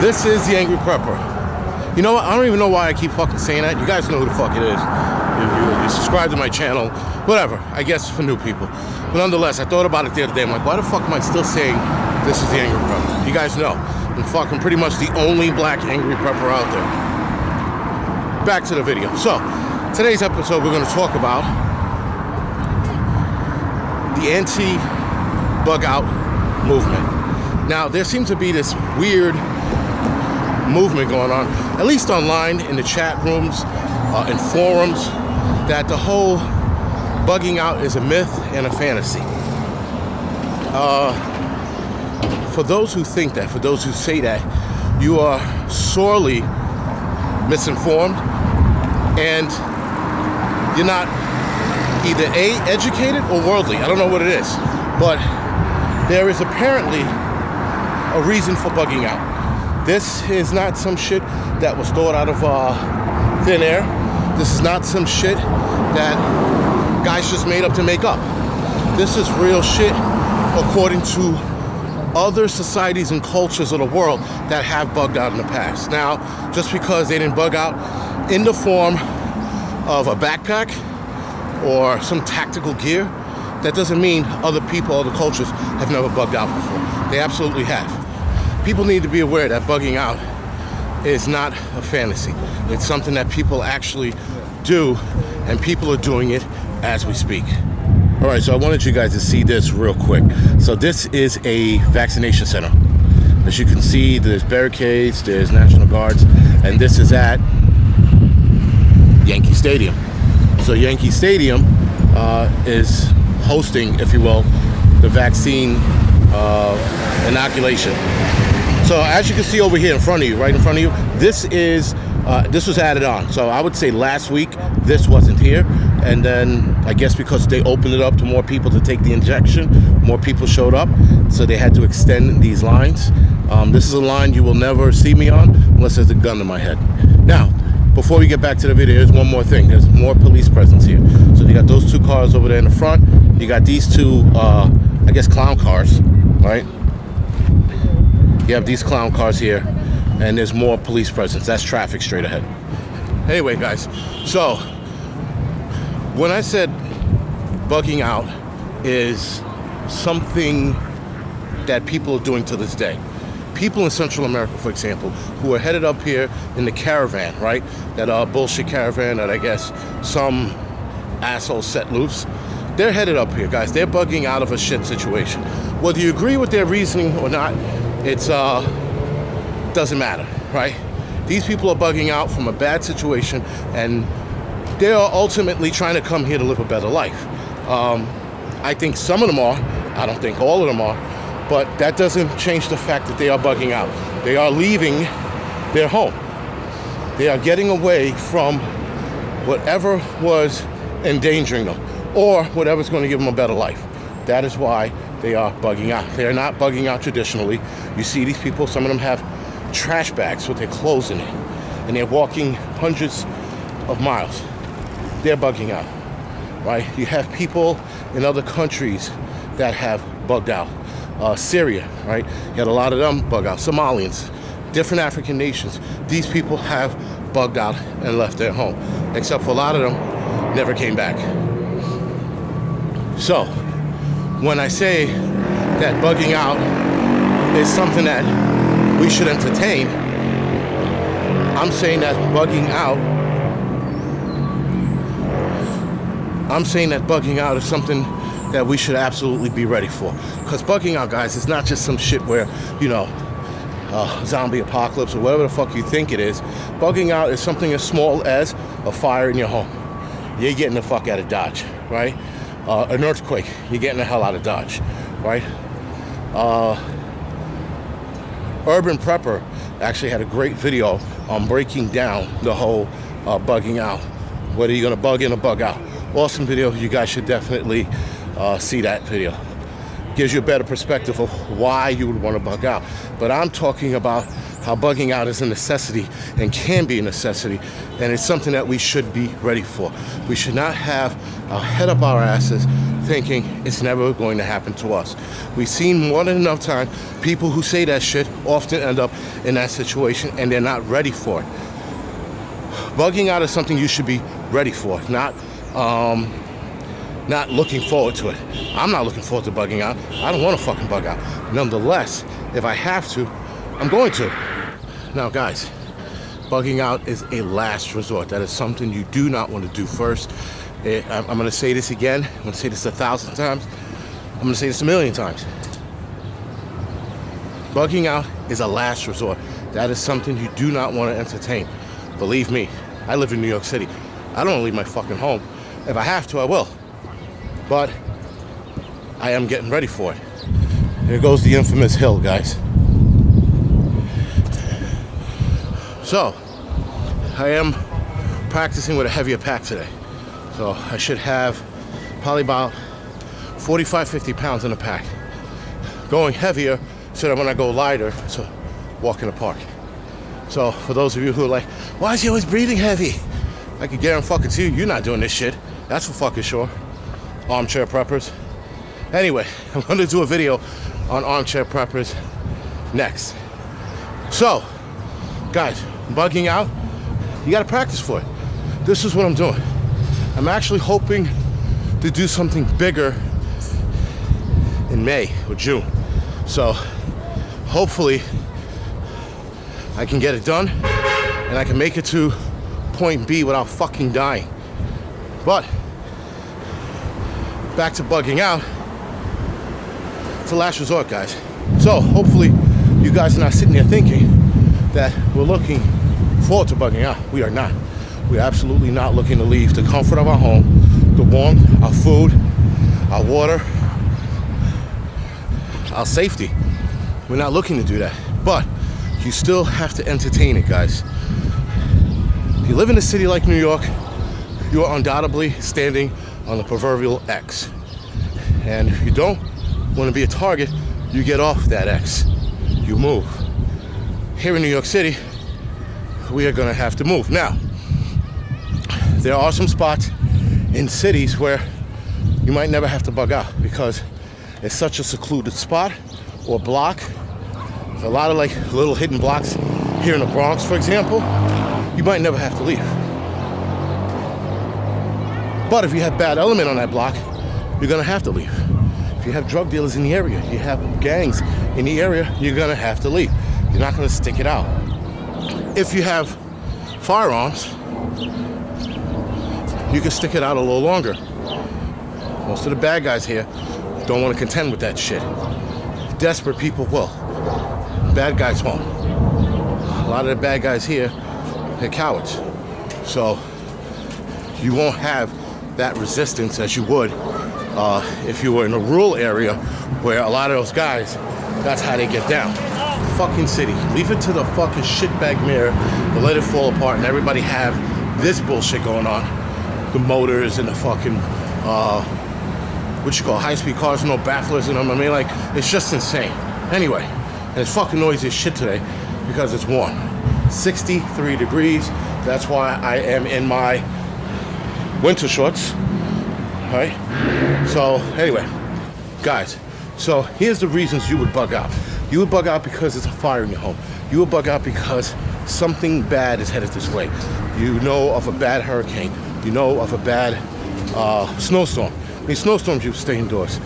This is the Angryprepper. You know what? I don't even know why I keep fucking saying that. You guys know who the fuck it is. You subscribe to my channel, whatever. I guess for new people. But nonetheless, I thought about it the other day. I'm like, why the fuck am I still saying this is the Angryprepper? You guys know. I'm fucking pretty much the only black Angryprepper out there. Back to the video. So, today's episode, we're going to talk about the anti-bug out movement. Now, there seems to be this weird movement going on, at least online, in the chat rooms, in forums, that the whole bugging out is a myth and a fantasy. For those who think that, for those who say that, you are sorely misinformed, and you're not either A, educated or worldly. I don't know what it is, but there is apparently a reason for bugging out. This is not some shit that was thought out of thin air. This is not some shit that guys just made up to make up. This is real shit according to other societies and cultures of the world that have bugged out in the past. Now, just because they didn't bug out in the form of a backpack or some tactical gear, that doesn't mean other people, other cultures have never bugged out before. They absolutely have. People need to be aware that bugging out is not a fantasy. It's something that people actually do, and people are doing it as we speak. All right, so I wanted you guys to see this real quick. So this is a vaccination center. As you can see, there's barricades, there's National Guards, and this is at Yankee Stadium. So Yankee Stadium is hosting, if you will, the vaccine inoculation. So as you can see over here in front of you, right in front of you, this was added on. So I would say last week this wasn't here, and then I guess because they opened it up to more people to take the injection, more people showed up, so they had to extend these lines. This is a line you will never see me on unless there's a gun to my head. Now, before we get back to the video, here's one more thing. There's more police presence here. So you got those two cars over there in the front. You got these two, I guess, clown cars, right? You have these clown cars here, and there's more police presence. That's traffic straight ahead. Anyway, guys, so when I said bugging out is something that people are doing to this day, people in Central America, for example, who are headed up here in the caravan, right? That bullshit caravan that I guess some asshole set loose. They're headed up here, guys. They're bugging out of a shit situation. Whether you agree with their reasoning or not, it's doesn't matter, right? These people are bugging out from a bad situation, and they are ultimately trying to come here to live a better life. I think some of them are. I don't think all of them are. But that doesn't change the fact that they are bugging out. They are leaving their home. They are getting away from whatever was endangering them, or whatever's going to give them a better life. That is why they are bugging out. They are not bugging out traditionally. You see these people, some of them have trash bags with their clothes in it, and they're walking hundreds of miles. They're bugging out, right? You have people in other countries that have bugged out. Syria, right? You had a lot of them bug out. Somalians, different African nations. These people have bugged out and left their home, except for a lot of them never came back. So, when I say that bugging out is something that we should entertain, I'm saying that bugging out is something that we should absolutely be ready for. Because bugging out, guys, is not just some shit where, you know, zombie apocalypse or whatever the fuck you think it is. Bugging out is something as small as a fire in your home. You're getting the fuck out of Dodge, right? An earthquake, you're getting the hell out of Dodge, right? Angryprepper actually had a great video on breaking down the whole bugging out. Whether you're gonna bug in or bug out. Awesome video. You guys should definitely see that video. Gives you a better perspective of why you would want to bug out. But I'm talking about how bugging out is a necessity and can be a necessity, and it's something that we should be ready for. We should not have our head up our asses thinking it's never going to happen to us. We've seen more than enough time people who say that shit often end up in that situation and they're not ready for it. Bugging out is something you should be ready for, not looking forward to it. I'm not looking forward to bugging out. I don't want to fucking bug out. Nonetheless, if I have to, I'm going to. Now guys, bugging out is a last resort. That is something you do not want to do first. I'm going to say this again. I'm going to say this 1,000 times. I'm going to say this 1,000,000 times. Bugging out is a last resort. That is something you do not want to entertain. Believe me, I live in New York City. I don't leave my fucking home. If I have to, I will. But I am getting ready for it. There goes the infamous hill, guys. So, I am practicing with a heavier pack today. So I should have probably about 45, 50 pounds in the pack. Going heavier so that when I go lighter, so walk in the park. So for those of you who are like, why is he always breathing heavy? I could guarantee you, you're not doing this shit. That's for fucking sure. Armchair preppers. Anyway, I'm gonna do a video on armchair preppers next. So, guys, bugging out, you gotta practice for it. This is what I'm doing. I'm actually hoping to do something bigger in May or June. So, hopefully, I can get it done and I can make it to point B without fucking dying. But, back to bugging out, it's a last resort, guys. So, hopefully, you guys are not sitting there thinking that we're looking forward to bugging out. We are not. We're absolutely not looking to leave the comfort of our home, the warmth, our food, our water, our safety. We're not looking to do that. But you still have to entertain it, guys. If you live in a city like New York, you are undoubtedly standing on the proverbial X. And if you don't want to be a target, you get off that X. You move. Here in New York City, we are going to have to move. Now, there are some spots in cities where you might never have to bug out because it's such a secluded spot or block. There's a lot of like little hidden blocks here in the Bronx, for example. You might never have to leave. But if you have bad element on that block, you're gonna have to leave. If you have drug dealers in the area, you have gangs in the area, you're gonna have to leave. You're not gonna stick it out. If you have firearms, you can stick it out a little longer. Most of the bad guys here don't want to contend with that shit. Desperate people will. Bad guys won't. A lot of the bad guys here, they're cowards. So you won't have that resistance as you would if you were in a rural area where a lot of those guys, that's how they get down. Fucking city. Leave it to the fucking shitbag mayor to let it fall apart and everybody have this bullshit going on. The motors and the fucking, what you call high-speed cars with no bafflers in them. I mean, like, it's just insane. Anyway, and it's fucking noisy as shit today because it's warm. 63 degrees. That's why I am in my winter shorts. All right? So, anyway, guys, so here's the reasons you would bug out. You would bug out because there's a fire in your home. You would bug out because something bad is headed this way. You know of a bad hurricane. You know of a bad snowstorm. I mean, snowstorms, you stay indoors.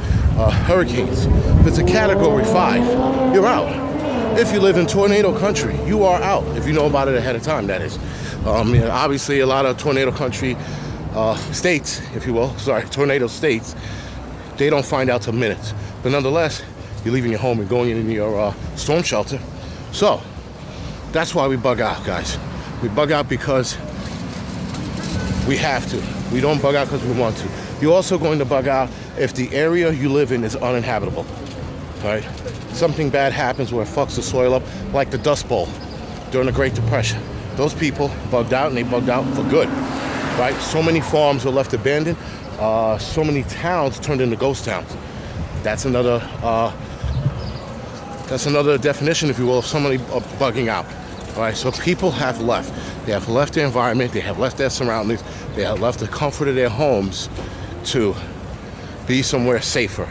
Hurricanes, if it's a category 5, you're out. If you live in tornado country, you are out. If you know about it ahead of time, that is. Obviously, a lot of tornado country states, if you will, tornado states, they don't find out till minutes. But nonetheless, you're leaving your home and going into your storm shelter. So, that's why we bug out, guys. We bug out because we have to. We don't bug out because we want to. You're also going to bug out if the area you live in is uninhabitable. Right? Something bad happens where it fucks the soil up, like the Dust Bowl during the Great Depression. Those people bugged out, and they bugged out for good. Right? So many farms were left abandoned. So many towns turned into ghost towns. That's another definition, if you will, of somebody bugging out. All right, so people have left. They have left their environment. They have left their surroundings. They have left the comfort of their homes to be somewhere safer.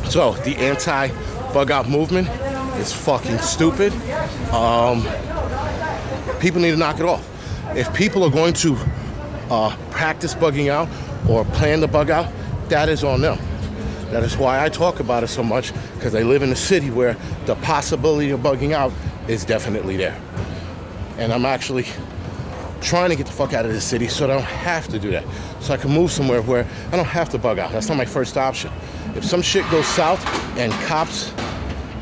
So the anti-bug out movement is fucking stupid. People need to knock it off. If people are going to practice bugging out or plan to bug out, that is on them. That is why I talk about it so much, because I live in a city where the possibility of bugging out is definitely there. And I'm actually trying to get the fuck out of this city so that I don't have to do that. So I can move somewhere where I don't have to bug out. That's not my first option. If some shit goes south and cops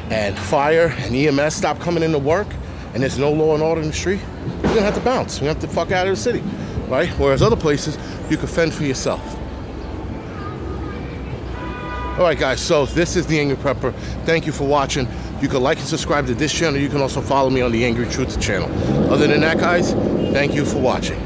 and fire and EMS stop coming into work and there's no law and order in the street, we're gonna have to bounce. We're gonna have to fuck out of the city, right? Whereas other places, you can fend for yourself. All right, guys, so this is the Angry Prepper. Thank you for watching. You can like and subscribe to this channel. You can also follow me on the Angry Truth channel. Other than that, guys, thank you for watching.